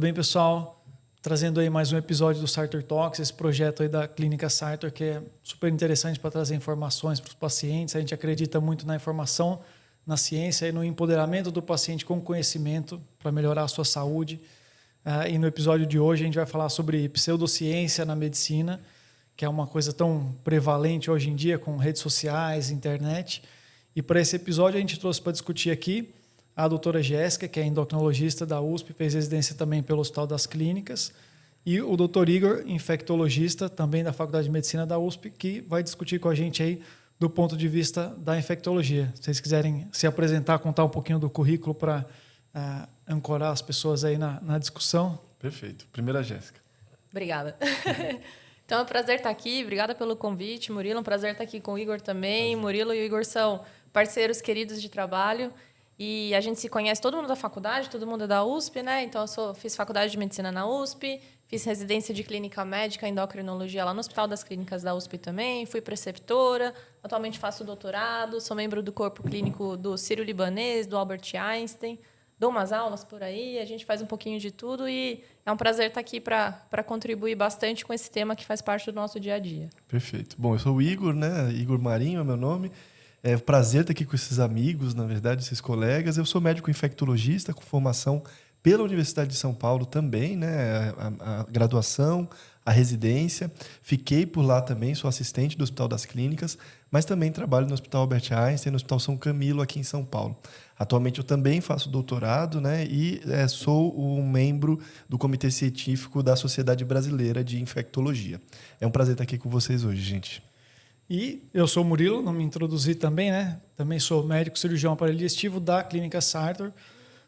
bem, pessoal? Trazendo aí mais um episódio do Sartor Talks, esse projeto aí da Clínica Sartor, que é super interessante para trazer informações para os pacientes. A gente acredita muito na informação, na ciência e no empoderamento do paciente com conhecimento para melhorar a sua saúde. E no episódio de hoje a gente vai falar sobre pseudociência na medicina, que é uma coisa tão prevalente hoje em dia com redes sociais, internet. E para esse episódio a gente trouxe para discutir aqui a doutora Jéssica, que é endocrinologista da USP, fez residência também pelo Hospital das Clínicas, e o doutor Igor, infectologista, também da Faculdade de Medicina da USP, que vai discutir com a gente aí do ponto de vista da infectologia. Se vocês quiserem se apresentar, contar um pouquinho do currículo para ancorar as pessoas aí na discussão. Perfeito. Primeira, Jéssica. Obrigada. Então é um prazer estar aqui. Obrigada pelo convite, Murilo. Um prazer estar aqui com o Igor também. Murilo e o Igor são parceiros queridos de trabalho. E a gente se conhece, todo mundo da faculdade, todo mundo é da USP, né? Então, fiz faculdade de medicina na USP, fiz residência de clínica médica, endocrinologia lá no Hospital das Clínicas da USP também, fui preceptora, atualmente faço doutorado, sou membro do corpo clínico do Sírio-Libanês, do Albert Einstein, dou umas aulas por aí, a gente faz um pouquinho de tudo e é um prazer estar aqui para contribuir bastante com esse tema que faz parte do nosso dia a dia. Perfeito. Bom, eu sou o Igor, né? Igor Marinho é meu nome. É um prazer estar aqui com esses amigos, na verdade, esses colegas. Eu sou médico infectologista com formação pela Universidade de São Paulo também, né? A graduação, a residência. Fiquei por lá também, sou assistente do Hospital das Clínicas, mas também trabalho no Hospital Albert Einstein, no Hospital São Camilo, aqui em São Paulo. Atualmente eu também faço doutorado, né? E sou um membro do Comitê Científico da Sociedade Brasileira de Infectologia. É um prazer estar aqui com vocês hoje, gente. E eu sou o Murilo, não me introduzi também, né? Também sou médico cirurgião aparelho digestivo da Clínica Sartor.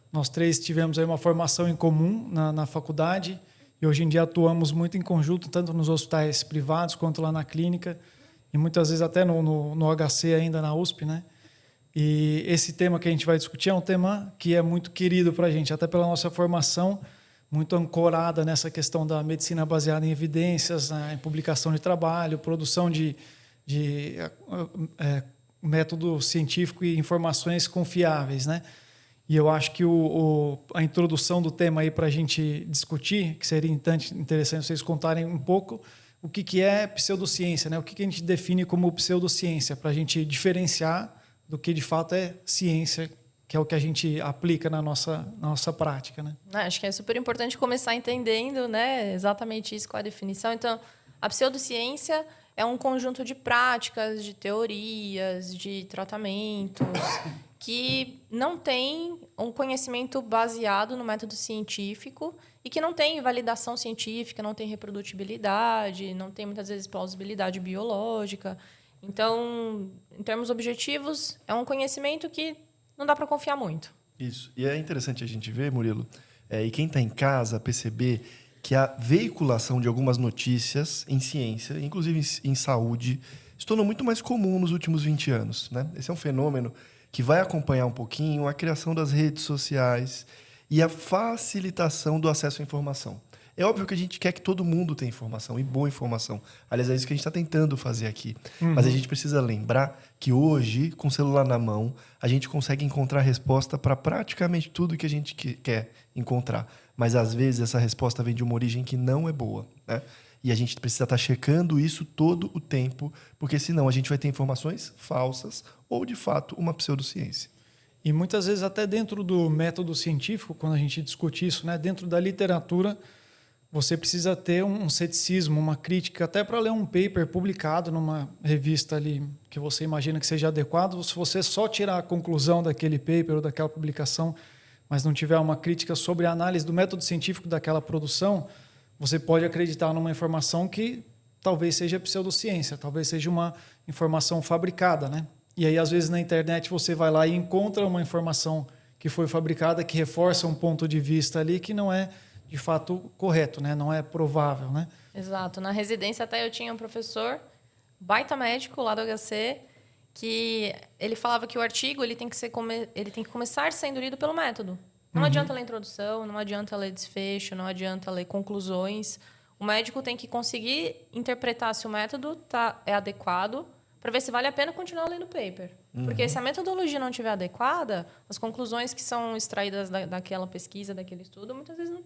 Nós três tivemos aí uma formação em comum na faculdade e hoje em dia atuamos muito em conjunto, tanto nos hospitais privados quanto lá na clínica e muitas vezes até no HC ainda na USP, né? E esse tema que a gente vai discutir é um tema que é muito querido para a gente, até pela nossa formação, muito ancorada nessa questão da medicina baseada em evidências, em publicação de trabalho, produção de método científico e informações confiáveis, né? E eu acho que a introdução do tema aí para a gente discutir, que seria interessante vocês contarem um pouco o que é pseudociência, né? O que a gente define como pseudociência, para a gente diferenciar do que de fato é ciência, que é o que a gente aplica na nossa prática, né? Acho que é super importante começar entendendo, né, exatamente isso, qual é a definição. Então, a pseudociência é um conjunto de práticas, de teorias, de tratamentos que não tem um conhecimento baseado no método científico e que não tem validação científica, não tem reprodutibilidade, não tem, muitas vezes, plausibilidade biológica. Então, em termos objetivos, é um conhecimento que não dá para confiar muito. Isso. E é interessante a gente ver, Murilo, e quem está em casa perceber que a veiculação de algumas notícias em ciência, inclusive em saúde, se tornou muito mais comum nos últimos 20 anos, né? Esse é um fenômeno que vai acompanhar um pouquinho a criação das redes sociais e a facilitação do acesso à informação. É óbvio que a gente quer que todo mundo tenha informação, e boa informação. Aliás, é isso que a gente está tentando fazer aqui. Mas a gente precisa lembrar que hoje, com o celular na mão, a gente consegue encontrar resposta para praticamente tudo que a gente quer encontrar. Mas, às vezes, essa resposta vem de uma origem que não é boa, né? E a gente precisa estar checando isso todo o tempo, porque senão a gente vai ter informações falsas ou, de fato, uma pseudociência. E muitas vezes até dentro do método científico, quando a gente discute isso, né, dentro da literatura, você precisa ter um ceticismo, uma crítica, até para ler um paper publicado numa revista ali que você imagina que seja adequado. Se você só tirar a conclusão daquele paper ou daquela publicação, mas não tiver uma crítica sobre a análise do método científico daquela produção, você pode acreditar numa informação que talvez seja pseudociência, talvez seja uma informação fabricada, né? E aí, às vezes, na internet você vai lá e encontra uma informação que foi fabricada, que reforça um ponto de vista ali que não é de fato correto, né? Não é provável, né? Exato. Na residência até eu tinha um professor, baita médico lá do HC, que ele falava que o artigo ele tem que começar sendo lido pelo método. Não adianta ler introdução, não adianta ler desfecho, não adianta ler conclusões. O médico tem que conseguir interpretar se o método é adequado para ver se vale a pena continuar lendo o paper. Porque se a metodologia não estiver adequada, as conclusões que são extraídas daquela pesquisa, daquele estudo, muitas vezes não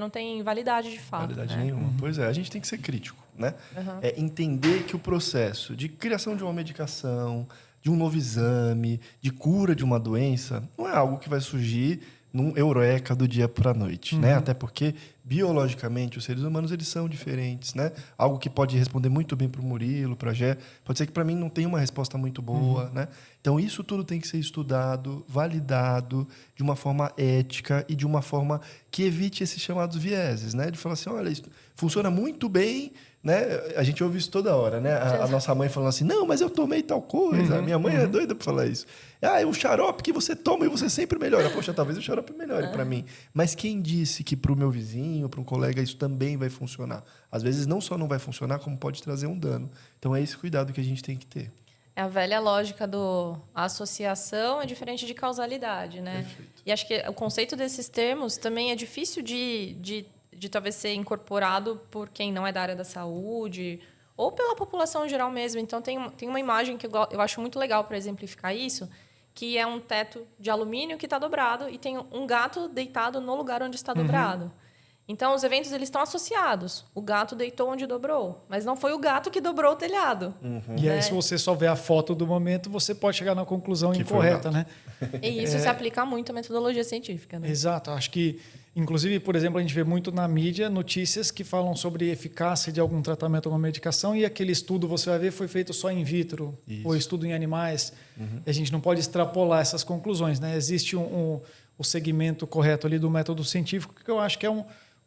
tem validade de fato. Validade né? nenhuma. Pois é, a gente tem que ser crítico, né? É entender que o processo de criação de uma medicação, de um novo exame, de cura de uma doença, não é algo que vai surgir num eureka do dia para a noite, né? Até porque, biologicamente, os seres humanos eles são diferentes, né? Algo que pode responder muito bem para o Murilo, para a Gé, pode ser que para mim não tenha uma resposta muito boa, né? Então, isso tudo tem que ser estudado, validado, de uma forma ética e de uma forma que evite esses chamados vieses, né? De falar assim, olha, isso funciona muito bem, né? A gente ouve isso toda hora, né? A nossa mãe falando assim, não, mas eu tomei tal coisa. A minha mãe é doida para falar isso. Ah, é um xarope que você toma e você sempre melhora. Poxa, talvez o xarope melhore para mim. Mas quem disse que para o meu vizinho, para um colega, isso também vai funcionar? Às vezes, não só não vai funcionar, como pode trazer um dano. Então, é esse cuidado que a gente tem que ter. É a velha lógica a associação é diferente de causalidade, né? Perfeito. E acho que o conceito desses termos também é difícil de talvez ser incorporado por quem não é da área da saúde ou pela população em geral mesmo. Então, tem uma imagem que eu acho muito legal para exemplificar isso, que é um teto de alumínio que está dobrado e tem um gato deitado no lugar onde está dobrado. Então, os eventos eles estão associados. O gato deitou onde dobrou, mas não foi o gato que dobrou o telhado. E aí, se você só vê a foto do momento, você pode chegar na conclusão Que foi o incorreta, gato. né? E isso se aplica muito à metodologia científica, né? Exato. Acho que, inclusive, por exemplo, a gente vê muito na mídia notícias que falam sobre eficácia de algum tratamento ou uma medicação e aquele estudo, você vai ver, foi feito só in vitro ou estudo em animais. E a gente não pode extrapolar essas conclusões, né? Existe o segmento correto ali do método científico, que eu acho que é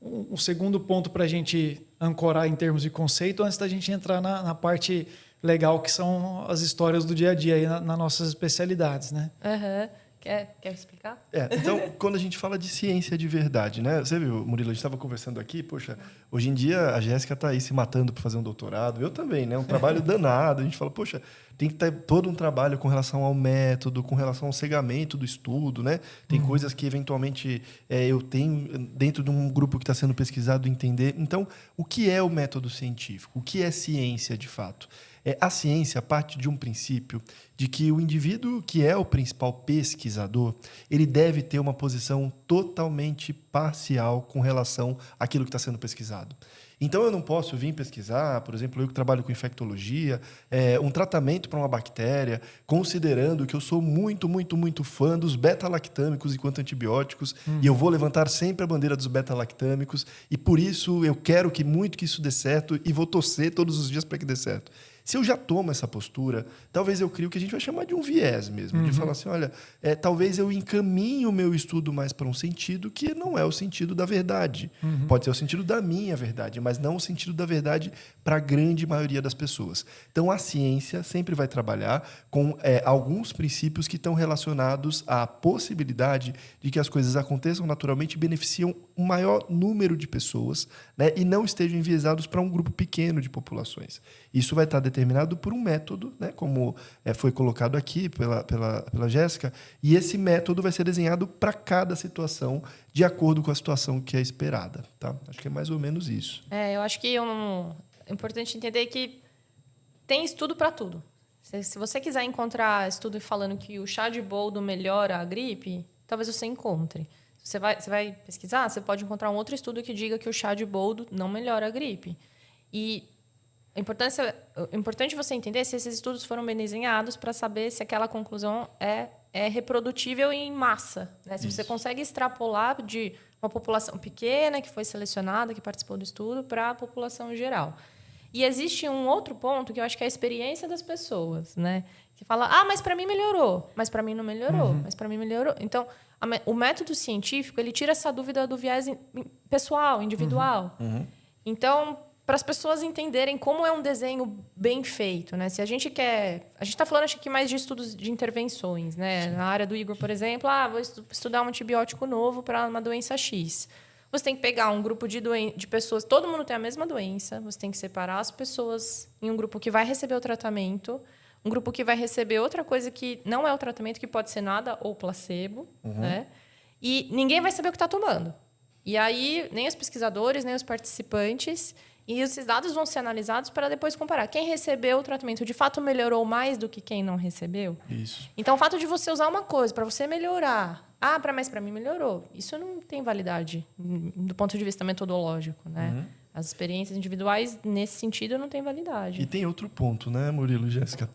um segundo ponto para a gente ancorar em termos de conceito antes da gente entrar na parte legal, que são as histórias do dia a dia aí nas nossas especialidades, né? Quer explicar? Então, quando a gente fala de ciência de verdade, né? Você viu, Murilo, a gente estava conversando aqui, poxa, hoje em dia a Jéssica está aí se matando para fazer um doutorado, eu também, né? Um trabalho danado. A gente fala, poxa, tem que ter todo um trabalho com relação ao método, com relação ao cegamento do estudo, né? Tem coisas que, eventualmente, eu tenho dentro de um grupo que está sendo pesquisado entender. Então, o que é o método científico? O que é ciência, de fato? A ciência parte de um princípio de que o indivíduo que é o principal pesquisador, ele deve ter uma posição totalmente parcial com relação àquilo que está sendo pesquisado. Então, eu não posso vir pesquisar, por exemplo, eu que trabalho com infectologia, um tratamento para uma bactéria, considerando que eu sou muito, muito, muito fã dos beta-lactâmicos enquanto antibióticos, e eu vou levantar sempre a bandeira dos beta-lactâmicos, e por isso eu quero muito que isso dê certo e vou torcer todos os dias para que dê certo. Se eu já tomo essa postura, talvez eu crie o que a gente vai chamar de um viés mesmo, de falar assim, olha, talvez eu encaminhe o meu estudo mais para um sentido que não é o sentido da verdade. Pode ser o sentido da minha verdade, mas não o sentido da verdade para a grande maioria das pessoas. Então, a ciência sempre vai trabalhar com alguns princípios que estão relacionados à possibilidade de que as coisas aconteçam naturalmente e beneficiam um maior número de pessoas, né, e não estejam enviesados para um grupo pequeno de populações. Isso vai estar determinado por um método, né, como foi colocado aqui pela Jéssica, e esse método vai ser desenhado para cada situação, de acordo com a situação que é esperada. Tá? Acho que é mais ou menos isso. Eu acho que é importante entender que tem estudo para tudo. Se você quiser encontrar estudo falando que o chá de boldo melhora a gripe, talvez você encontre. Você vai pesquisar, você pode encontrar um outro estudo que diga que o chá de boldo não melhora a gripe. E é importante você entender se esses estudos foram bem desenhados para saber se aquela conclusão é reprodutível em massa. Né? Se você consegue extrapolar de uma população pequena que foi selecionada, que participou do estudo, para a população geral. E existe um outro ponto que eu acho que é a experiência das pessoas, né? Que fala, mas para mim melhorou, mas para mim não melhorou, mas para mim melhorou. Então, o método científico ele tira essa dúvida do viés pessoal, individual. Então, para as pessoas entenderem como é um desenho bem feito, né? Se a gente está falando acho que mais de estudos de intervenções, né? Sim. Na área do Igor, por exemplo, vou estudar um antibiótico novo para uma doença X. Você tem que pegar um grupo de pessoas, todo mundo tem a mesma doença, você tem que separar as pessoas em um grupo que vai receber o tratamento, um grupo que vai receber outra coisa que não é o tratamento, que pode ser nada ou placebo, né? E ninguém vai saber o que está tomando. E aí, nem os pesquisadores, nem os participantes. E esses dados vão ser analisados para depois comparar. Quem recebeu o tratamento de fato melhorou mais do que quem não recebeu? Isso. Então, o fato de você usar uma coisa para você melhorar, mas para mim melhorou, isso não tem validade do ponto de vista metodológico, né? As experiências individuais, nesse sentido, não têm validade. E tem outro ponto, né, Murilo e Jéssica?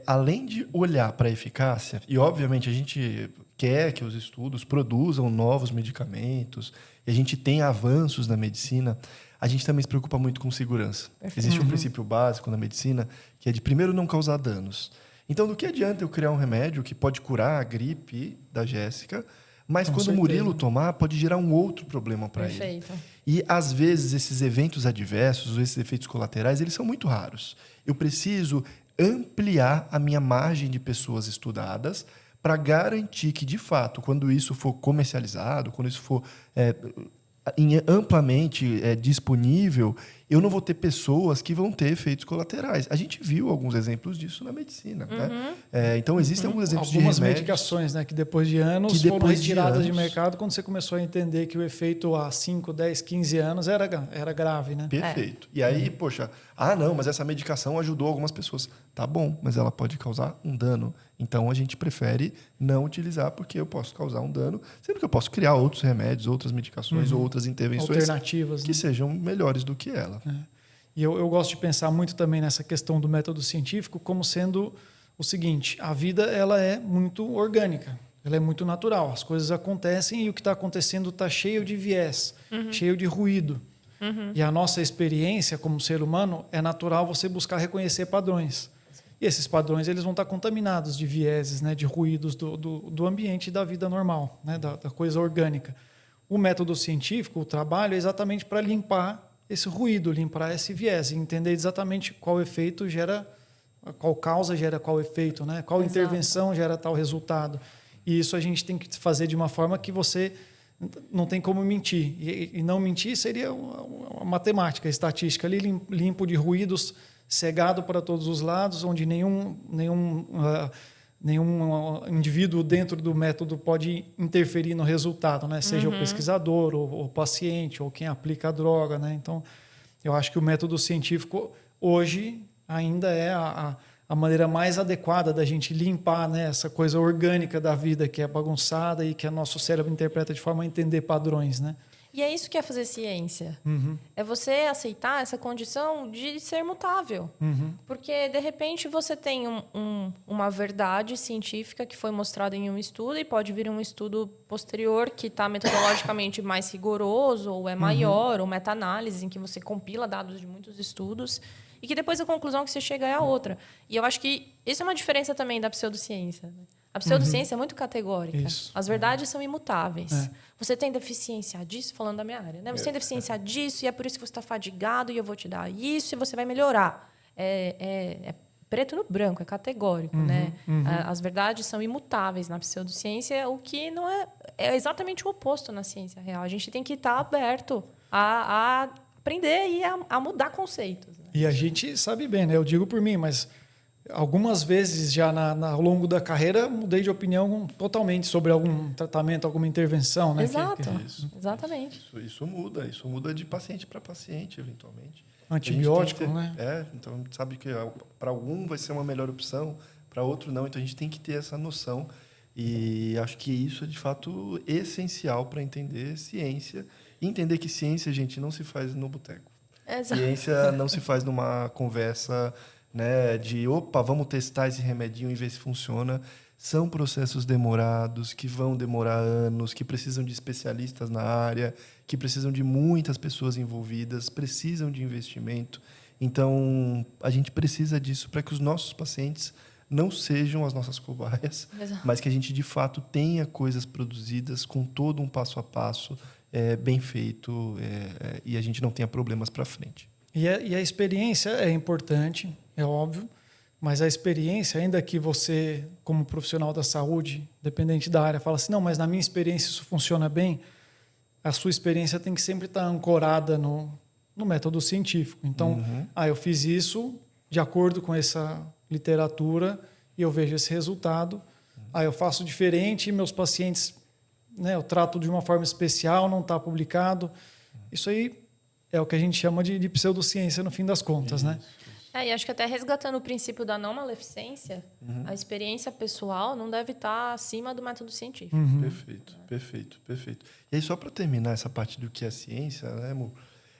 Além de olhar para a eficácia, e obviamente a gente quer que os estudos produzam novos medicamentos, e a gente tem avanços na medicina, a gente também se preocupa muito com segurança. Perfeito. Existe um princípio básico na medicina, que é de primeiro não causar danos. Então, do que adianta eu criar um remédio que pode curar a gripe da Jéssica, mas Com quando o certeza. Murilo tomar, pode gerar um outro problema para ele. Perfeito. E, às vezes, esses eventos adversos, ou esses efeitos colaterais, eles são muito raros. Eu preciso ampliar a minha margem de pessoas estudadas para garantir que, de fato, quando isso for comercializado, quando isso for amplamente disponível, eu não vou ter pessoas que vão ter efeitos colaterais. A gente viu alguns exemplos disso na medicina. Né? Então, existem alguns exemplos Algumas de remédios... medicações, né, que depois de anos que foram depois de retiradas de anos- mercado quando você começou a entender que o efeito há 5, 10, 15 anos era grave, né? Perfeito. E aí, poxa, não, mas essa medicação ajudou algumas pessoas. Tá bom, mas ela pode causar um dano. Então, a gente prefere não utilizar porque eu posso causar um dano, sendo que eu posso criar outros remédios, outras medicações ou outras intervenções Alternativas, que né? sejam melhores do que ela. E eu gosto de pensar muito também nessa questão do método científico como sendo o seguinte: a vida ela é muito orgânica, ela é muito natural. As coisas acontecem e o que está acontecendo está cheio de viés, cheio de ruído. E a nossa experiência como ser humano é natural você buscar reconhecer padrões. E esses padrões eles vão estar contaminados de vieses, né, de ruídos do ambiente e da vida normal, né, da coisa orgânica. O método científico, o trabalho, é exatamente para limpar esse ruído, limpar esse viés, e entender exatamente qual efeito gera, qual causa gera qual efeito, né? Qual Exato. intervenção gera tal resultado. E isso a gente tem que fazer de uma forma que você não tem como mentir. E não mentir seria uma matemática, estatística ali, limpo de ruídos, cegado para todos os lados, onde nenhum indivíduo dentro do método pode interferir no resultado, né? Seja o pesquisador, ou o paciente, ou quem aplica a droga, né? Então, eu acho que o método científico hoje ainda é a maneira mais adequada da gente limpar, né, essa coisa orgânica da vida que é bagunçada e que o nosso cérebro interpreta de forma a entender padrões, né? E é isso que é fazer ciência. É você aceitar essa condição de ser mutável. Porque, de repente, você tem uma verdade científica que foi mostrada em um estudo e pode vir um estudo posterior que está metodologicamente mais rigoroso, ou é maior, ou meta-análise, em que você compila dados de muitos estudos e que depois a conclusão que você chega é a outra. E eu acho que isso é uma diferença também da pseudociência, né? A pseudociência é muito categórica. Isso. As verdades são imutáveis. Você tem deficiência disso, falando da minha área, né? Você tem deficiência disso e é por isso que você está fadigado e eu vou te dar isso e você vai melhorar. É preto no branco, é categórico, né? As verdades são imutáveis na pseudociência, o que não é exatamente o oposto na ciência real. A gente tem que estar aberto a aprender e a mudar conceitos, né? E a gente sabe bem, né? Eu digo por mim, mas algumas vezes já ao longo da carreira mudei de opinião totalmente sobre algum tratamento, alguma intervenção, né? Exato, Isso. exatamente. Isso muda de paciente para paciente, eventualmente. Antibiótico, A gente né? tem que ter, então a gente sabe que para algum vai ser uma melhor opção, para outro não. Então a gente tem que ter essa noção. E acho que isso é de fato essencial para entender ciência. E entender que ciência, gente, não se faz no boteco. Exato. Ciência não se faz numa conversa, né, de opa, vamos testar esse remedinho e ver se funciona. São processos demorados, que vão demorar anos, que precisam de especialistas na área, que precisam de muitas pessoas envolvidas, precisam de investimento. Então, a gente precisa disso para que os nossos pacientes não sejam as nossas cobaias, Exato. mas que a gente, de fato, tenha coisas produzidas com todo um passo a passo, bem feito, e a gente não tenha problemas para frente. E a experiência é importante, é óbvio, mas a experiência, ainda que você, como profissional da saúde, dependente da área, fala assim, não, mas na minha experiência isso funciona bem, a sua experiência tem que sempre estar ancorada no método científico. Então, eu fiz isso de acordo com essa literatura e eu vejo esse resultado. Eu faço diferente e meus pacientes, né, eu trato de uma forma especial, não está publicado. Isso aí é o que a gente chama de pseudociência no fim das contas, né? E acho que até resgatando o princípio da não maleficência, a experiência pessoal não deve estar acima do método científico. Perfeito. E aí, só para terminar essa parte do que é ciência, né, amor?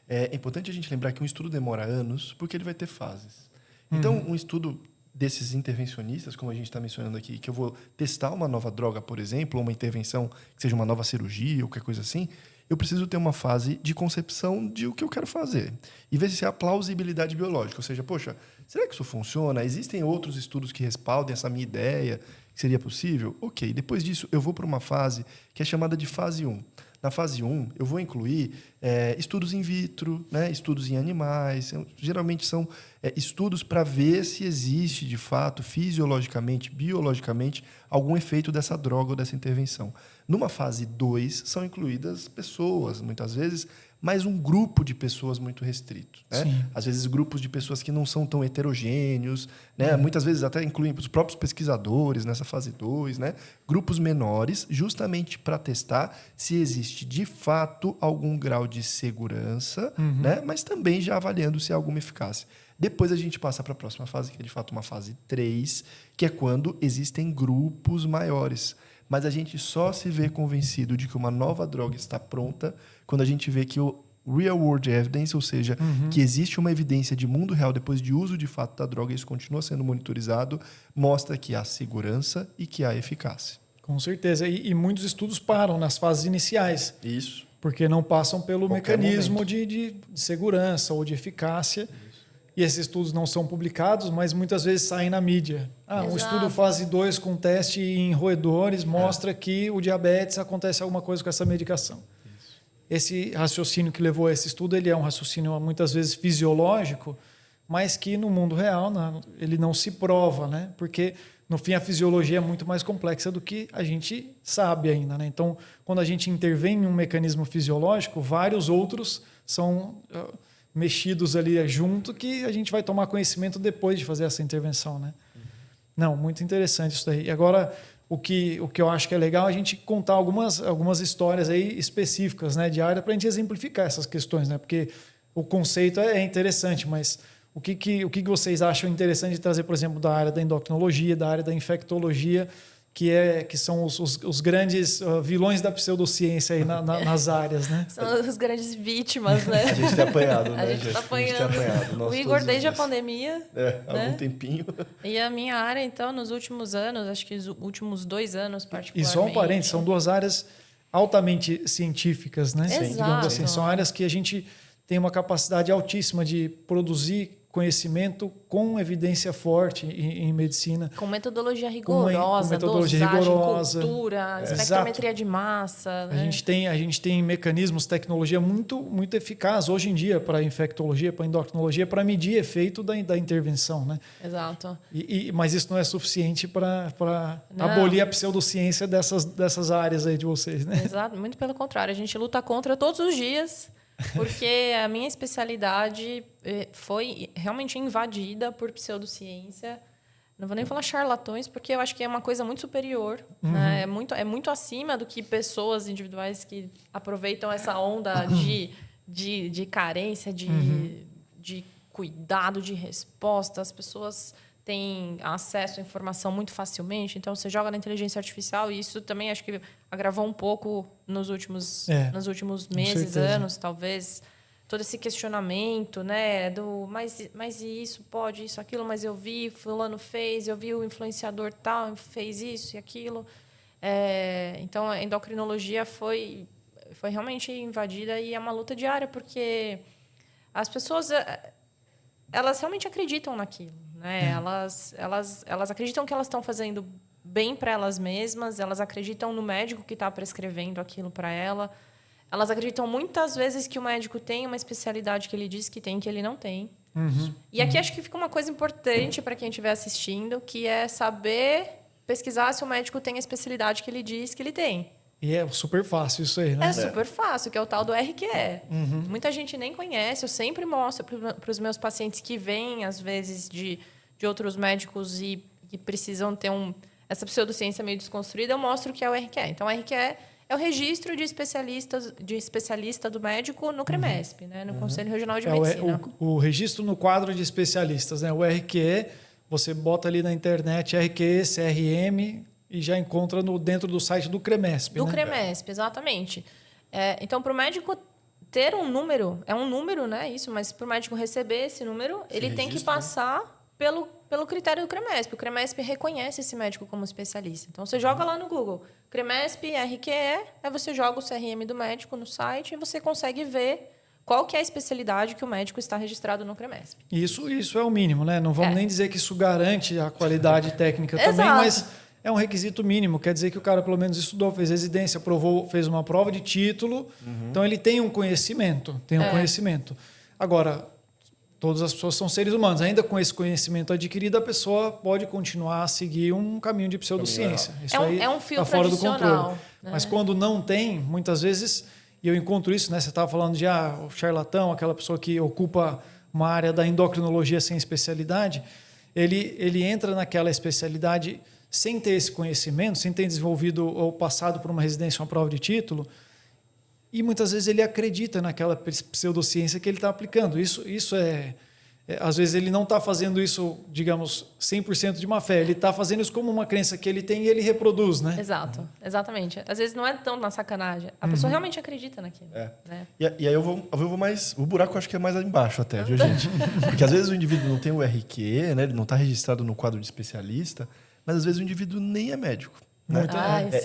É importante a gente lembrar que um estudo demora anos, porque ele vai ter fases. Então, um estudo desses intervencionistas, como a gente está mencionando aqui, que eu vou testar uma nova droga, por exemplo, ou uma intervenção que seja uma nova cirurgia ou qualquer coisa assim, eu preciso ter uma fase de concepção de o que eu quero fazer. E ver se há plausibilidade biológica. Ou seja, poxa, será que isso funciona? Existem outros estudos que respaldem essa minha ideia? Que seria possível? Ok. Depois disso, eu vou para uma fase que é chamada de fase 1. Na fase 1, eu vou incluir estudos in vitro, né? Estudos em animais. Geralmente são estudos para ver se existe, de fato, fisiologicamente, biologicamente, algum efeito dessa droga ou dessa intervenção. Numa fase 2, são incluídas pessoas, muitas vezes, mas um grupo de pessoas muito restrito. Né? Às vezes, grupos de pessoas que não são tão heterogêneos, né? Muitas vezes até incluem os próprios pesquisadores nessa fase 2, né? Grupos menores, justamente para testar se existe, de fato, algum grau de segurança, né? Mas também já avaliando se há alguma eficácia. Depois a gente passa para a próxima fase, que é, de fato, uma fase 3, que é quando existem grupos maiores. Mas a gente só se vê convencido de que uma nova droga está pronta quando a gente vê que o real world evidence, ou seja, que existe uma evidência de mundo real depois de uso de fato da droga, isso continua sendo monitorizado, mostra que há segurança e que há eficácia. Com certeza. E muitos estudos param nas fases iniciais. Isso. Porque não passam pelo Qualquer mecanismo momento. de segurança ou de eficácia. E esses estudos não são publicados, mas muitas vezes saem na mídia. Um Exato. estudo fase 2 com teste em roedores mostra que o diabetes acontece alguma coisa com essa medicação. Isso. Esse raciocínio que levou a esse estudo, ele é um raciocínio muitas vezes fisiológico, mas que no mundo real ele não se prova, né? Porque no fim a fisiologia é muito mais complexa do que a gente sabe ainda, né? Então, quando a gente intervém em um mecanismo fisiológico, vários outros são mexidos ali junto, que a gente vai tomar conhecimento depois de fazer essa intervenção, né? Não, muito interessante isso daí. E agora, o que eu acho que é legal é a gente contar algumas histórias aí específicas, né, de área, para a gente exemplificar essas questões, né? Porque o conceito é interessante, mas o que vocês acham interessante de trazer, por exemplo, da área da endocrinologia, da área da infectologia, que são os grandes vilões da pseudociência aí nas áreas, né? São os grandes vítimas, né? A gente tem apanhado, né? A gente está apanhando. O Igor desde a pandemia. Há algum tempinho. E a minha área, então, nos últimos anos, acho que os últimos 2 anos, particularmente. E só um parênteses, são 2 áreas altamente científicas, né? Exato. Digamos assim, são áreas que a gente tem uma capacidade altíssima de produzir conhecimento com evidência forte em medicina. Com metodologia rigorosa, metodologia dosagem, rigorosa. cultura, espectrometria de massa. Né? A gente tem mecanismos, tecnologia muito, muito eficaz hoje em dia para infectologia, para endocrinologia, para medir efeito da intervenção. Né? Exato. Mas isso não é suficiente para abolir a pseudociência dessas áreas aí de vocês. Né? Exato, muito pelo contrário. A gente luta contra todos os dias. Porque a minha especialidade foi realmente invadida por pseudociência. Não vou nem falar charlatões, porque eu acho que é uma coisa muito superior. Né? É muito acima do que pessoas individuais que aproveitam essa onda de carência, de cuidado, de resposta. As pessoas têm acesso à informação muito facilmente. Então, você joga na inteligência artificial e isso também acho que agravou um pouco nos últimos meses, anos, talvez. Todo esse questionamento, né? Mas isso pode, isso, aquilo, mas eu vi, fulano fez, eu vi o influenciador tal, fez isso e aquilo. Então, a endocrinologia foi realmente invadida e é uma luta diária, porque as pessoas elas realmente acreditam naquilo. Né? Elas acreditam que elas estão fazendo bem para elas mesmas, elas acreditam no médico que está prescrevendo aquilo para ela, elas acreditam muitas vezes que o médico tem uma especialidade que ele diz que tem, que ele não tem. E aqui acho que fica uma coisa importante para quem estiver assistindo, que é saber pesquisar se o médico tem a especialidade que ele diz que ele tem. E é super fácil isso aí, né? É super fácil, que é o tal do RQE. Muita gente nem conhece. Eu sempre mostro para os meus pacientes que vêm, às vezes, de outros médicos e que precisam ter essa pseudociência meio desconstruída, eu mostro o que é o RQE. Então, o RQE é o registro de especialista do médico no CREMESP, né? No Conselho Regional de É Medicina. o registro no quadro de especialistas, né? O RQE, você bota ali na internet RQE, CRM e já encontra dentro do site do CREMESP, Do né? CREMESP, exatamente. Então, para o médico ter um número, é um número, né? Isso, mas para o médico receber esse número, ele tem que passar pelo critério do CREMESP. O CREMESP reconhece esse médico como especialista. Então, você joga lá no Google, CREMESP, RQE, aí você joga o CRM do médico no site e você consegue ver qual que é a especialidade que o médico está registrado no CREMESP. Isso é o mínimo, né? Não vamos nem dizer que isso garante a qualidade técnica também, Exato. mas é um requisito mínimo. Quer dizer que o cara pelo menos estudou, fez residência, fez uma prova de título. Então ele tem um conhecimento. Agora, todas as pessoas são seres humanos. Ainda com esse conhecimento adquirido, a pessoa pode continuar a seguir um caminho de pseudociência. Isso é um filtro tá fora do controle. adicional, né? Mas quando não tem, muitas vezes, e eu encontro isso, né? Você estava falando de o charlatão, aquela pessoa que ocupa uma área da endocrinologia sem especialidade, ele entra naquela especialidade sem ter esse conhecimento, sem ter desenvolvido ou passado por uma residência, uma prova de título, e muitas vezes ele acredita naquela pseudociência que ele está aplicando. Isso às vezes ele não está fazendo isso, digamos, 100% de má fé. Ele está fazendo isso como uma crença que ele tem e ele reproduz, né? Exato, exatamente. Às vezes não é tão na sacanagem. A pessoa realmente acredita naquilo. Né? E aí eu vou mais... O buraco eu acho que é mais lá embaixo até, viu, gente? Porque às vezes o indivíduo não tem o RQE, né? Ele não está registrado no quadro de especialista, mas às vezes o indivíduo nem é médico. Né?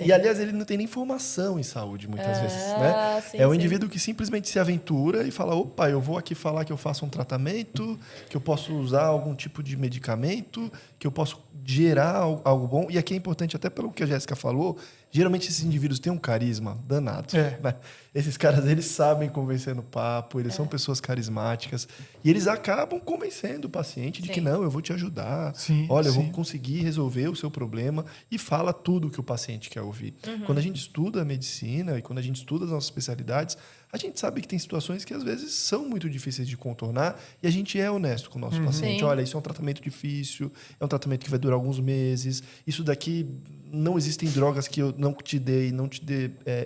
E, aliás, ele não tem nem formação em saúde, muitas vezes. Né? Sim, um indivíduo que simplesmente se aventura e fala, opa, eu vou aqui falar que eu faço um tratamento, que eu posso usar algum tipo de medicamento, que eu posso gerar algo bom. E aqui é importante, até pelo que a Jéssica falou, geralmente esses indivíduos têm um carisma danado. Né? Esses caras, eles sabem convencer no papo, eles são pessoas carismáticas. E eles acabam convencendo o paciente de que não, eu vou te ajudar. Olha, eu vou conseguir resolver o seu problema. E fala tudo o que o paciente quer ouvir. Quando a gente estuda a medicina e quando a gente estuda as nossas especialidades, a gente sabe que tem situações que às vezes são muito difíceis de contornar e a gente é honesto com o nosso paciente. Sim. Olha, isso é um tratamento difícil, é um tratamento que vai durar alguns meses. Isso daqui, não existem drogas que eu não te dê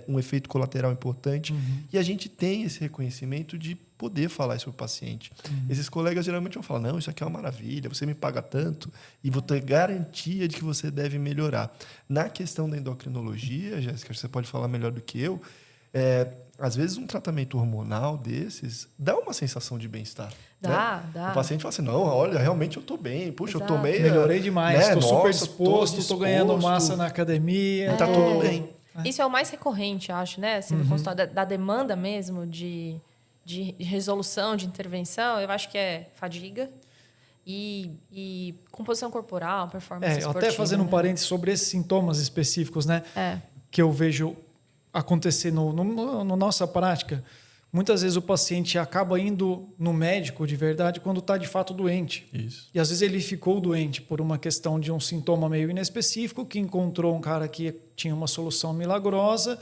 um efeito colateral importante. E a gente tem esse reconhecimento de poder falar isso para o paciente. Esses colegas geralmente vão falar, não, isso aqui é uma maravilha, você me paga tanto e vou ter garantia de que você deve melhorar. Na questão da endocrinologia, Jéssica, você pode falar melhor do que eu, às vezes um tratamento hormonal desses dá uma sensação de bem-estar. Dá. O paciente fala assim, não, olha, realmente eu estou bem. Puxa, Exato. eu tomei... Melhorei demais, estou super disposto, estou ganhando massa na academia. Está tudo bem. Isso é o mais recorrente, acho, né? Assim, no consultório, da demanda mesmo de resolução, de intervenção, eu acho que é fadiga e composição corporal, performance esportiva. Até fazendo um parênteses sobre esses sintomas específicos, né? Que eu vejo acontecer na nossa prática. Muitas vezes o paciente acaba indo no médico de verdade quando está de fato doente. Isso. E às vezes ele ficou doente por uma questão de um sintoma meio inespecífico, que encontrou um cara que tinha uma solução milagrosa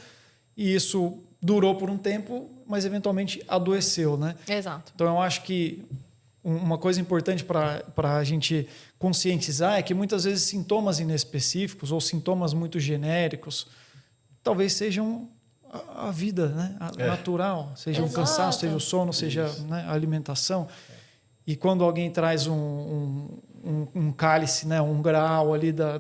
e isso durou por um tempo, mas eventualmente adoeceu, né? Exato. Então eu acho que uma coisa importante para a gente conscientizar é que muitas vezes sintomas inespecíficos ou sintomas muito genéricos talvez sejam a vida, né? Natural, seja o cansaço, seja o sono, seja, né, a alimentação. E quando alguém traz um cálice, né, um grau ali da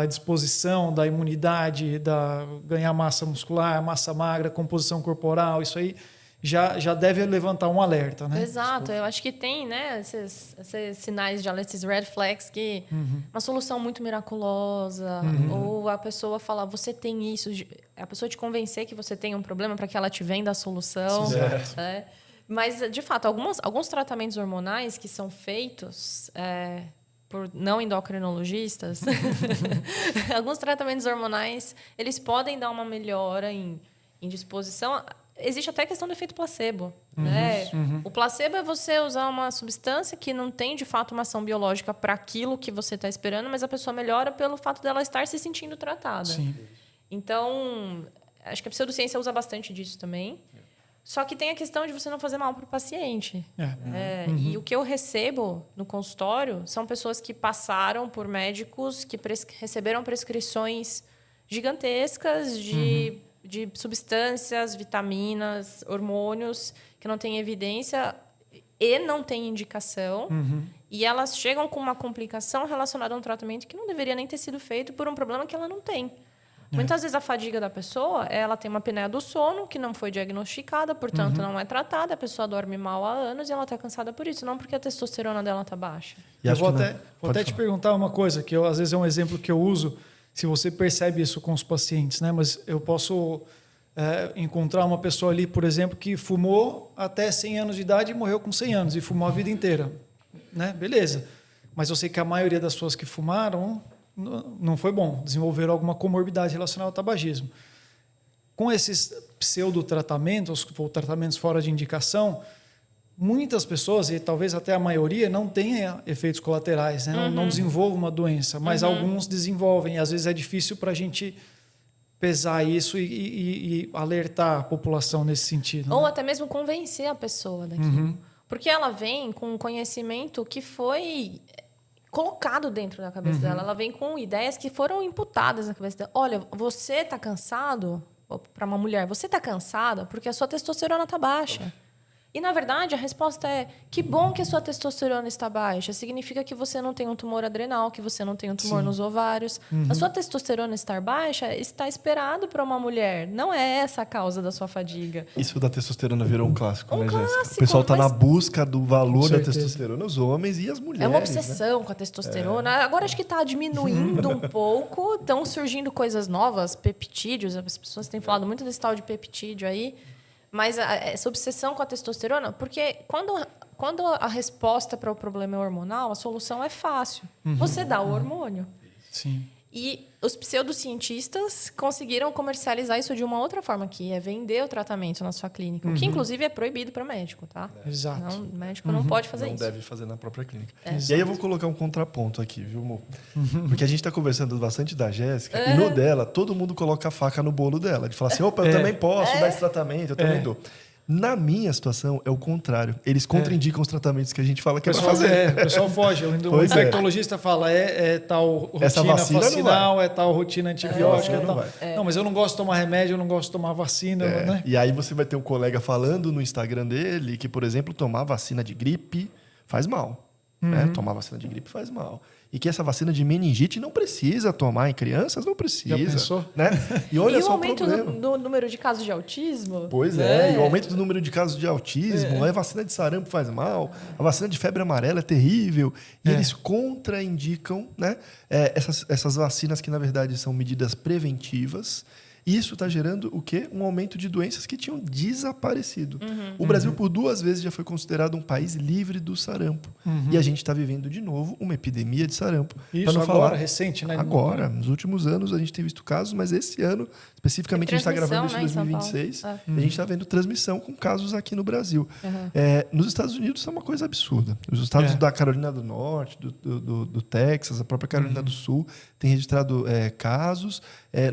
disposição, da imunidade, da ganhar massa muscular, massa magra, composição corporal, isso aí já deve levantar um alerta, né? Exato, eu acho que tem, né, esses sinais de alerta, esses red flags, que uma solução muito miraculosa, ou a pessoa falar, você tem isso, a pessoa te convencer que você tem um problema para que ela te venda a solução. Né? Mas, de fato, alguns tratamentos hormonais que são feitos por não endocrinologistas, alguns tratamentos hormonais, eles podem dar uma melhora em disposição. Existe até a questão do efeito placebo. Né? O placebo é você usar uma substância que não tem, de fato, uma ação biológica para aquilo que você está esperando, mas a pessoa melhora pelo fato dela estar se sentindo tratada. Sim. Então, acho que a pseudociência usa bastante disso também. Só que tem a questão de você não fazer mal para o paciente. E o que eu recebo no consultório são pessoas que passaram por médicos que receberam prescrições gigantescas de substâncias, vitaminas, hormônios que não têm evidência e não têm indicação. E elas chegam com uma complicação relacionada a um tratamento que não deveria nem ter sido feito por um problema que ela não tem. Muitas vezes a fadiga da pessoa, ela tem uma apneia do sono que não foi diagnosticada, portanto não é tratada, a pessoa dorme mal há anos e ela está cansada por isso, não porque a testosterona dela está baixa. E Eu acho vou que até te perguntar uma coisa, que às vezes é um exemplo que eu uso, se você percebe isso com os pacientes, né? Mas eu posso encontrar uma pessoa ali, por exemplo, que fumou até 100 anos de idade e morreu com 100 anos, e fumou a vida inteira. Né? Beleza. Mas eu sei que a maioria das pessoas que fumaram não foi bom, desenvolveram alguma comorbidade relacionada ao tabagismo. Com esses pseudotratamentos, ou tratamentos fora de indicação, muitas pessoas, e talvez até a maioria, não tenha efeitos colaterais, né? Não desenvolvam uma doença, mas alguns desenvolvem. E às vezes é difícil para a gente pesar isso e alertar a população nesse sentido. Né? Ou até mesmo convencer a pessoa daquilo. Porque ela vem com um conhecimento que foi colocado dentro da cabeça dela. Ela vem com ideias que foram imputadas na cabeça dela. Olha, você está cansado? Para uma mulher, você está cansada porque a sua testosterona está baixa. E, na verdade, a resposta é: que bom que a sua testosterona está baixa. Significa que você não tem um tumor adrenal, que você não tem um tumor nos ovários. A sua testosterona estar baixa está esperado para uma mulher. Não é essa a causa da sua fadiga. Isso da testosterona virou um clássico, né, Jéssica? Clássico, O pessoal está na mas- busca do valor da certeza. testosterona, os homens e as mulheres. É uma obsessão com a testosterona. Agora acho que está diminuindo um pouco. Estão surgindo coisas novas, peptídeos. As pessoas têm falado muito desse tal de peptídeo aí. Mas essa obsessão com a testosterona... Porque quando a resposta para o problema é hormonal, a solução é fácil. Você dá o hormônio. Sim. E os pseudocientistas conseguiram comercializar isso de uma outra forma, que é vender o tratamento na sua clínica. O que, inclusive, é proibido para médico, tá? Exato. Não, o médico não pode fazer Não isso. deve fazer na própria clínica. E aí eu vou colocar um contraponto aqui, viu, amor? Porque a gente está conversando bastante da Jéssica, e no dela, todo mundo coloca a faca no bolo dela. De falar assim, opa, eu também posso dar esse tratamento, eu também dou. Na minha situação, é o contrário. Eles contraindicam os tratamentos que a gente fala que é para fazer. O pessoal foge. O Pois é. infectologista fala, tal Essa rotina vacina não vacinal, é tal rotina antibiótica. Não tal. vai. Não, mas eu não gosto de tomar remédio, eu não gosto de tomar vacina. Né? E aí você vai ter um colega falando no Instagram dele que, por exemplo, tomar vacina de gripe faz mal. Né? Tomar vacina de gripe faz mal. E que essa vacina de meningite não precisa tomar em crianças, não precisa. Já pensou? Né? E olha E só o aumento problema. do número de casos de autismo? Pois é, e o aumento do número de casos de autismo, a vacina de sarampo faz mal, a vacina de febre amarela é terrível. E eles contraindicam, né, essas vacinas que, na verdade, são medidas preventivas. E isso está gerando o quê? Um aumento de doenças que tinham desaparecido. O Brasil, por 2 vezes, já foi considerado um país livre do sarampo. E a gente está vivendo, de novo, uma epidemia de sarampo. Isso Pra não agora, falar, recente, né? agora, nos últimos anos, a gente tem visto casos, mas esse ano, especificamente, a gente está gravando isso em Transmissão, né, em 2026, São Paulo. e a gente está vendo transmissão com casos aqui no Brasil. Nos Estados Unidos, isso é uma coisa absurda. Os estados da Carolina do Norte, do Texas, a própria Carolina do Sul, têm registrado casos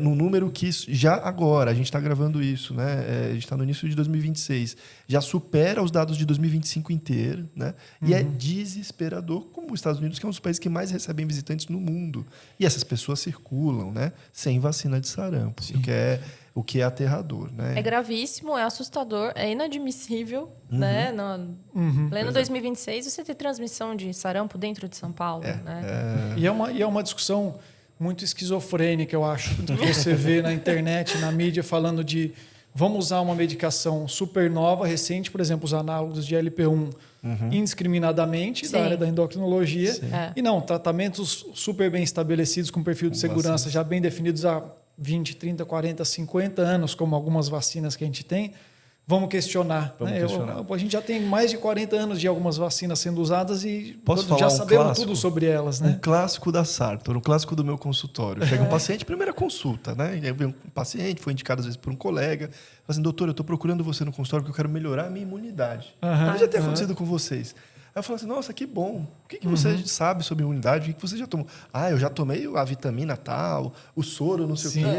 num número que já agora, a gente está gravando isso, né? A gente está no início de 2026, já supera os dados de 2025 inteiro, né? E é desesperador, como os Estados Unidos, que é um dos países que mais recebem visitantes no mundo. E essas pessoas circulam, né? Sem vacina de sarampo, o que é aterrador, né? É gravíssimo, é assustador, é inadmissível, né? No pleno 2026, você ter transmissão de sarampo dentro de São Paulo, né? E é uma discussão muito esquizofrênica, eu acho. Você vê na internet, na mídia, falando de vamos usar uma medicação super nova, recente, por exemplo, os análogos de LP1 indiscriminadamente, da área da endocrinologia. E não, tratamentos super bem estabelecidos, com perfil de segurança já bem definidos há 20, 30, 40, 50 anos, como algumas vacinas que a gente tem. Vamos questionar. Né? A gente já tem mais de 40 anos de algumas vacinas sendo usadas e já sabemos tudo sobre elas. Né? Um clássico da Sartor, um clássico do meu consultório. Chega um paciente, primeira consulta, né? Um paciente foi indicado às vezes por um colega, fala assim, doutor, eu estou procurando você no consultório porque eu quero melhorar a minha imunidade. Já tem acontecido com vocês. Aí eu falo assim, nossa, que bom. O que você sabe sobre imunidade? O que você já tomou? Eu já tomei a vitamina tal, o soro, não sei o quê.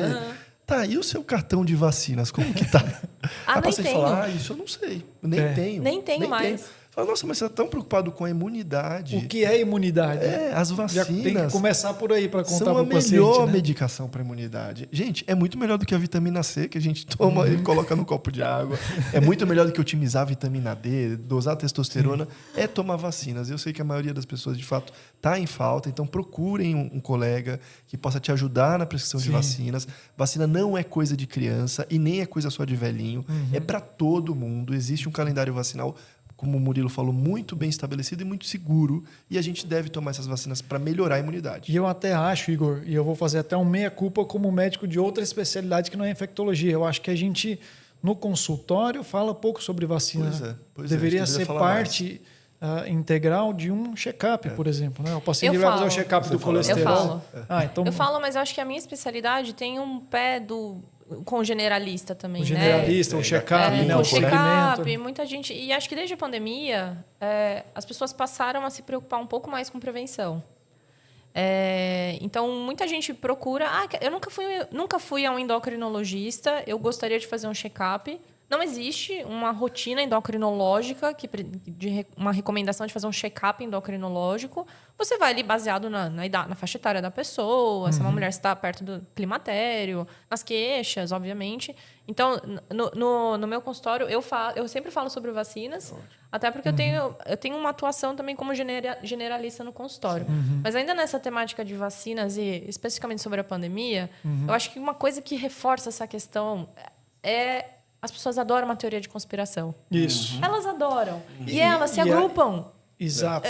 Tá, e o seu cartão de vacinas, como que tá? A nem paciente tenho. fala, isso eu não sei, nem tenho. Nem tenho mais. Fala, nossa, mas você está tão preocupado com a imunidade. O que é imunidade? As vacinas. Já tem que começar por aí para contar para o paciente. São a melhor medicação para a imunidade. Gente, é muito melhor do que a vitamina C que a gente toma e coloca no copo de água. É muito melhor do que otimizar a vitamina D, dosar a testosterona. É tomar vacinas. Eu sei que a maioria das pessoas, de fato, está em falta. Então, procurem um colega que possa te ajudar na prescrição de vacinas. Vacina não é coisa de criança e nem é coisa só de velhinho. É para todo mundo. Existe um calendário vacinal, como o Murilo falou, muito bem estabelecido e muito seguro. E a gente deve tomar essas vacinas para melhorar a imunidade. E eu até acho, Igor, e eu vou fazer até um meia-culpa como médico de outra especialidade que não é infectologia. Eu acho que a gente, no consultório, fala pouco sobre vacina. Deveria ser parte integral de um check-up, por exemplo. Né? O paciente vai fazer o check-up do colesterol. Eu falo, mas eu acho que a minha especialidade tem um pé com o generalista também, o generalista, né? O check-up, né? O check-up, muita gente... E acho que desde a pandemia, as pessoas passaram a se preocupar um pouco mais com prevenção. Então, muita gente procura... eu nunca fui a um endocrinologista, eu gostaria de fazer um check-up. Não existe uma rotina endocrinológica, uma recomendação de fazer um check-up endocrinológico. Você vai ali baseado na faixa etária da pessoa, se é uma mulher está perto do climatério, nas queixas, obviamente. Então, no meu consultório, eu sempre falo sobre vacinas, até porque eu tenho uma atuação também como generalista no consultório. Mas ainda nessa temática de vacinas e especificamente sobre a pandemia, eu acho que uma coisa que reforça essa questão é... As pessoas adoram uma teoria de conspiração. Isso. Elas adoram. E elas se agrupam. Exato.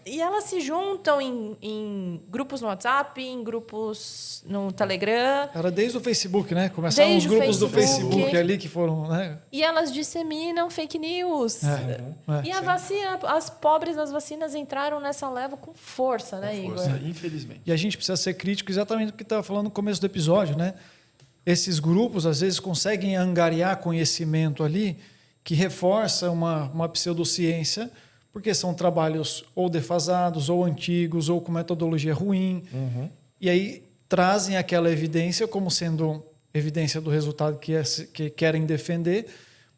E elas se juntam em grupos no WhatsApp, em grupos no Telegram. Era desde o Facebook, né? Começaram os grupos do Facebook ali que foram... Né? E elas disseminam fake news. E a vacina, as pobres das vacinas entraram nessa leva com força, né, Igor? Infelizmente. E a gente precisa ser crítico exatamente do que estava falando no começo do episódio, né? Esses grupos, às vezes, conseguem angariar conhecimento ali que reforça uma pseudociência, porque são trabalhos ou defasados, ou antigos, ou com metodologia ruim. E aí trazem aquela evidência como sendo evidência do resultado que querem defender,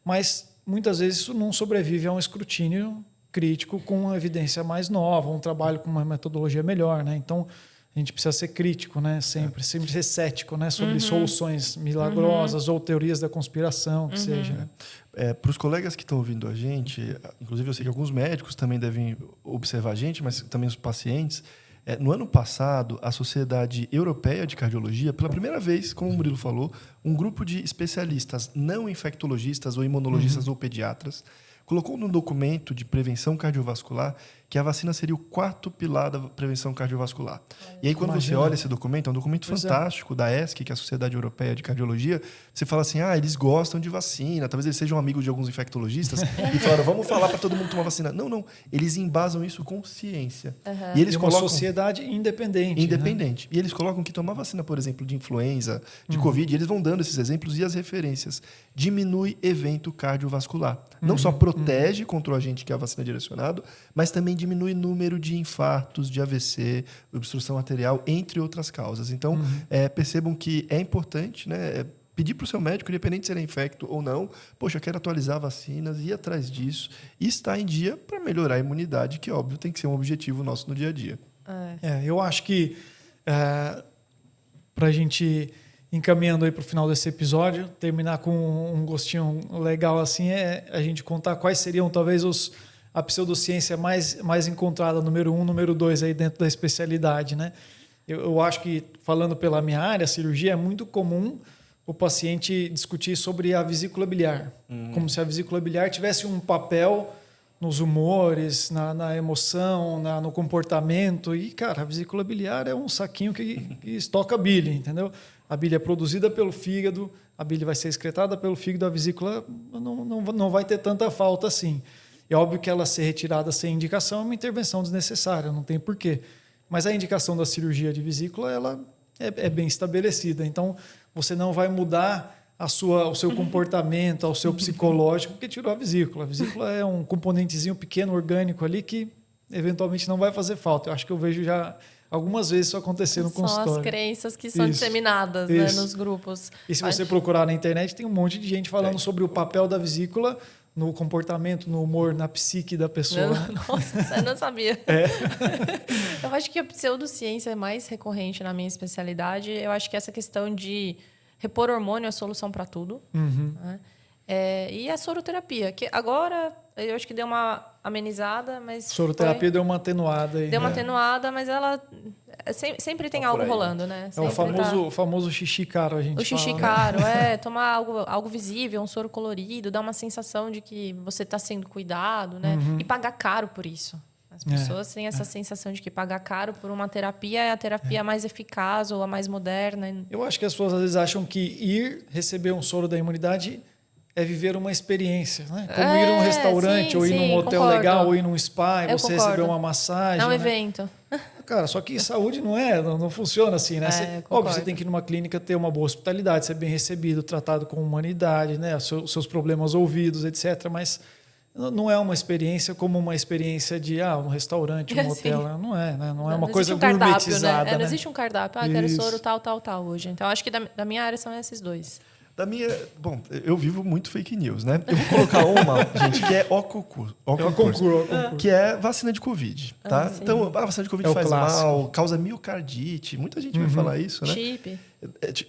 mas muitas vezes isso não sobrevive a um escrutínio crítico com uma evidência mais nova, um trabalho com uma metodologia melhor, né? Então, a gente precisa ser crítico, né? Sempre ser cético, né? Sobre soluções milagrosas ou teorias da conspiração, que seja. Né? Para os colegas que estão ouvindo a gente, inclusive eu sei que alguns médicos também devem observar a gente, mas também os pacientes. No ano passado, a Sociedade Europeia de Cardiologia, pela primeira vez, como o Murilo falou, um grupo de especialistas não infectologistas ou imunologistas ou pediatras colocou no documento de prevenção cardiovascular que a vacina seria o quarto pilar da prevenção cardiovascular. E aí, quando você olha esse documento, é um documento fantástico da ESC, que é a Sociedade Europeia de Cardiologia, você fala assim, eles gostam de vacina, talvez eles sejam amigos de alguns infectologistas, e falaram, vamos falar para todo mundo tomar vacina. Não, eles embasam isso com ciência. E eles colocam uma sociedade independente. Independente. Né? E eles colocam que tomar vacina, por exemplo, de influenza, de Covid, eles vão dando esses exemplos e as referências. Diminui evento cardiovascular. Não só protege contra o agente que a vacina é direcionado, mas também diminui o número de infartos, de AVC, obstrução arterial, entre outras causas. Então, percebam que é importante, né, pedir para o seu médico, independente se ele é infecto ou não, poxa, eu quero atualizar vacinas, ir atrás disso e estar em dia para melhorar a imunidade, que, óbvio, tem que ser um objetivo nosso no dia a dia. Eu acho que, para a gente... encaminhando aí para o final desse episódio, terminar com um gostinho legal assim, a gente contar quais seriam talvez a pseudociência mais encontrada, número 1, número 2 aí dentro da especialidade, né? Eu acho que, falando pela minha área, a cirurgia, é muito comum o paciente discutir sobre a vesícula biliar, como se a vesícula biliar tivesse um papel nos humores, na emoção, no comportamento. E, cara, a vesícula biliar é um saquinho que estoca bile, entendeu? A bile é produzida pelo fígado, a bile vai ser excretada pelo fígado, a vesícula não vai ter tanta falta assim. É óbvio que ela ser retirada sem indicação é uma intervenção desnecessária, não tem porquê. Mas a indicação da cirurgia de vesícula ela é bem estabelecida. Então, você não vai mudar o seu comportamento, o seu psicológico, porque tirou a vesícula. A vesícula é um componentezinho pequeno, orgânico ali, que eventualmente não vai fazer falta. Eu acho que eu vejo já algumas vezes isso acontecer no consultório. São as crenças que são disseminadas, né, nos grupos. E se você procurar na internet, tem um monte de gente falando sobre o papel da vesícula no comportamento, no humor, na psique da pessoa. Né? Nossa, eu não sabia. Eu acho que a pseudociência é mais recorrente na minha especialidade. Eu acho que essa questão de repor hormônio é a solução para tudo. Né? E a soroterapia, que agora eu acho que deu uma amenizada, mas Soroterapia deu uma atenuada aí. Deu uma atenuada, mas ela sempre tem algo rolando, né? É o famoso xixi caro, a gente fala. O xixi caro, tomar algo visível, um soro colorido, dá uma sensação de que você está sendo cuidado, né? E pagar caro por isso. As pessoas têm essa sensação de que pagar caro por uma terapia é a terapia mais eficaz ou a mais moderna. Eu acho que as pessoas às vezes acham que ir receber um soro da imunidade é viver uma experiência, né? Como ir a um restaurante, ou ir num hotel legal, ou ir num spa, e você receber uma massagem. É um né? evento. Cara, só que saúde não funciona assim, né? Óbvio, você tem que ir numa clínica ter uma boa hospitalidade, ser bem recebido, tratado com humanidade, né? Os seus problemas ouvidos, etc. Mas não é uma experiência como uma experiência de um restaurante, um hotel. Não é, né? Não é uma coisa gourmetizada. Não existe um cardápio. Quero soro tal hoje. Então, acho que da minha área são esses dois. Bom, eu vivo muito fake news, né? Eu vou colocar uma, gente, que é Ococur, que é vacina de Covid, tá? Então, a vacina de Covid faz mal, causa miocardite, muita gente vai falar isso, né? Chip.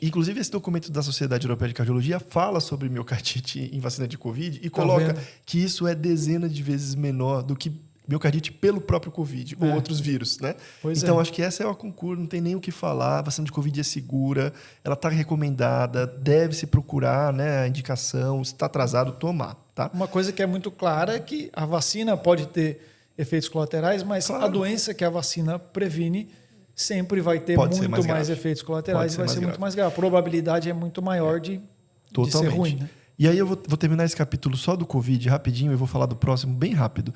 Inclusive, esse documento da Sociedade Europeia de Cardiologia fala sobre miocardite em vacina de Covid e coloca que isso é dezenas de vezes menor do que miocardite pelo próprio Covid ou outros vírus, né? Então, acho que essa é a concurso, não tem nem o que falar. A vacina de Covid é segura, ela está recomendada, deve-se procurar, né, a indicação, se está atrasado, tomar, tá? Uma coisa que é muito clara é que a vacina pode ter efeitos colaterais, mas a doença que a vacina previne sempre vai ter muito mais efeitos colaterais e vai ser muito mais grave. A probabilidade é muito maior de ser ruim. Né? E aí eu vou terminar esse capítulo só do Covid rapidinho e vou falar do próximo bem rápido.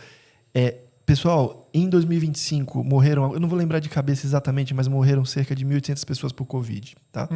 Pessoal, em 2025 morreram, eu não vou lembrar de cabeça exatamente, mas morreram cerca de 1.800 pessoas por Covid. Tá?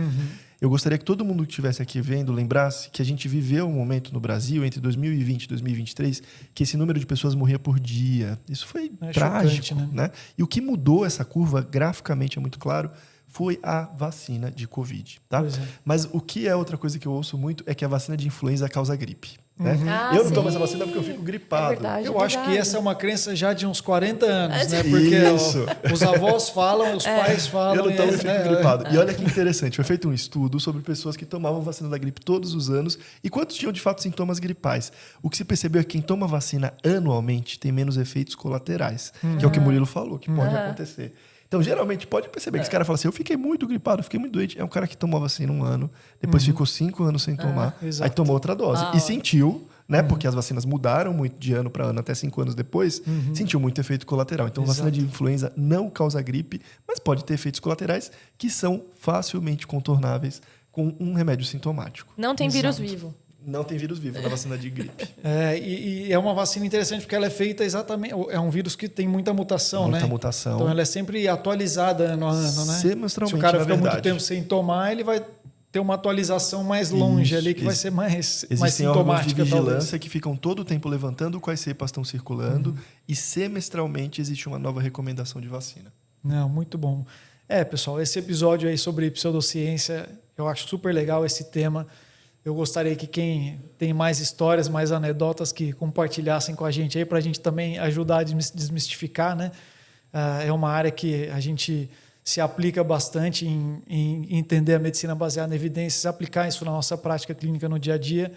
Eu gostaria que todo mundo que estivesse aqui vendo lembrasse que a gente viveu um momento no Brasil, entre 2020 e 2023, que esse número de pessoas morria por dia. Isso foi trágico. Chocante, né? E o que mudou essa curva, graficamente é muito claro, foi a vacina de Covid. Tá? Mas o que é outra coisa que eu ouço muito é que a vacina de influenza causa gripe. Né? Eu não tomo essa vacina porque eu fico gripado. Eu acho que essa é uma crença já de uns 40 anos, né? Porque os avós falam, os pais falam. Eu não tomo e fico gripado. E olha que interessante, foi feito um estudo sobre pessoas que tomavam vacina da gripe todos os anos e quantos tinham de fato sintomas gripais. O que se percebeu é que quem toma vacina anualmente tem menos efeitos colaterais, que é o que o Murilo falou, que pode acontecer. Então, geralmente, pode perceber que esse cara fala assim, eu fiquei muito gripado, fiquei muito doente. É um cara que tomou vacina 1 ano, depois ficou 5 anos sem tomar, aí tomou outra dose. E sentiu, né? Porque as vacinas mudaram muito de ano para ano, até 5 anos depois, sentiu muito efeito colateral. Então, vacina de influenza não causa gripe, mas pode ter efeitos colaterais que são facilmente contornáveis com um remédio sintomático. Não tem vírus vivo. Não tem vírus vivo na vacina de gripe. E é uma vacina interessante porque ela é feita exatamente... É um vírus que tem muita mutação, né? Muita mutação. Então ela é sempre atualizada ano a ano, né? Semestralmente, se o cara fica muito tempo sem tomar, ele vai ter uma atualização mais longe ali, que vai ser mais Existem órgãos de sintomática. vigilância que ficam todo o tempo levantando quais cepas estão circulando e semestralmente existe uma nova recomendação de vacina. Não, muito bom. Pessoal, esse episódio aí sobre pseudociência, eu acho super legal esse tema. Eu gostaria que quem tem mais histórias, mais anedotas, que compartilhassem com a gente aí, para a gente também ajudar a desmistificar, né? É uma área que a gente se aplica bastante em entender a medicina baseada em evidências, aplicar isso na nossa prática clínica no dia a dia.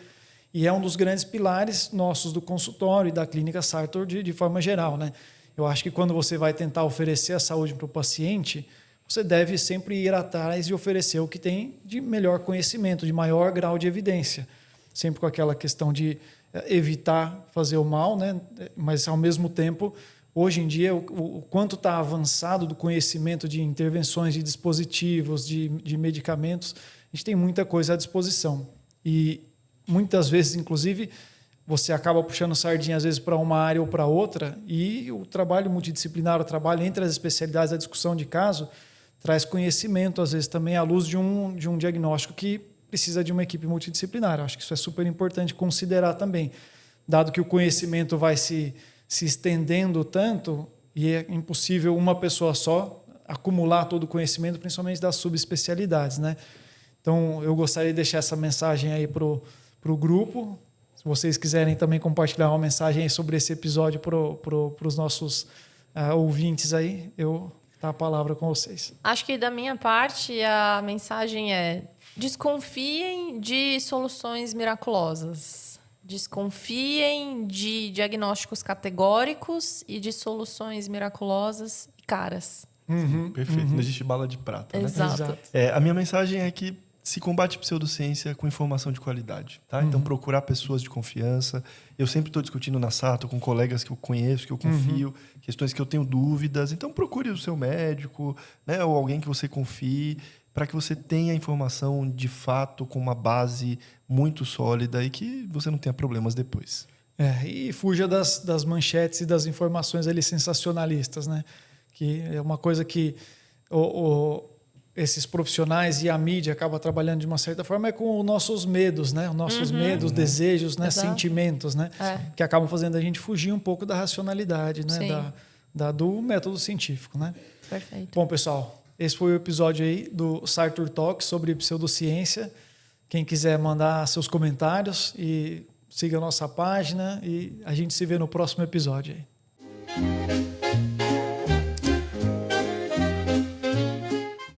E é um dos grandes pilares nossos do consultório e da clínica Sartor de forma geral, né? Eu acho que quando você vai tentar oferecer a saúde para o paciente, você deve sempre ir atrás e oferecer o que tem de melhor conhecimento, de maior grau de evidência. Sempre com aquela questão de evitar fazer o mal, né? Mas, ao mesmo tempo, hoje em dia, o quanto está avançado do conhecimento de intervenções, de dispositivos, de medicamentos, a gente tem muita coisa à disposição. E, muitas vezes, inclusive, você acaba puxando sardinha, às vezes, para uma área ou para outra, e o trabalho multidisciplinar, o trabalho entre as especialidades, a discussão de caso, traz conhecimento, às vezes, também à luz de um diagnóstico que precisa de uma equipe multidisciplinar. Eu acho que isso é super importante considerar também, dado que o conhecimento vai se estendendo tanto e é impossível uma pessoa só acumular todo o conhecimento, principalmente das subespecialidades, né? Então, eu gostaria de deixar essa mensagem aí para o grupo. Se vocês quiserem também compartilhar uma mensagem aí sobre esse episódio para os nossos ouvintes aí, tá a palavra com vocês. Acho que da minha parte a mensagem é: desconfiem de soluções miraculosas. Desconfiem de diagnósticos categóricos e de soluções miraculosas e caras. Perfeito. Não existe bala de prata, né? Exato. A minha mensagem é que se combate pseudociência com informação de qualidade, tá? Então, procurar pessoas de confiança. Eu sempre estou discutindo na Sato com colegas que eu conheço, que eu confio, questões que eu tenho dúvidas. Então, procure o seu médico, né? Ou alguém que você confie, para que você tenha informação de fato com uma base muito sólida e que você não tenha problemas depois. E fuja das manchetes e das informações ali sensacionalistas, né? Que é uma coisa que esses profissionais e a mídia acabam trabalhando de uma certa forma é com os nossos medos, né? Os nossos medos, desejos, né? Sentimentos, né? Que acabam fazendo a gente fugir um pouco da racionalidade, né? Do método científico, né? Perfeito. Bom, pessoal, esse foi o episódio aí do Sartor Talks sobre pseudociência. Quem quiser mandar seus comentários e siga a nossa página e a gente se vê no próximo episódio aí.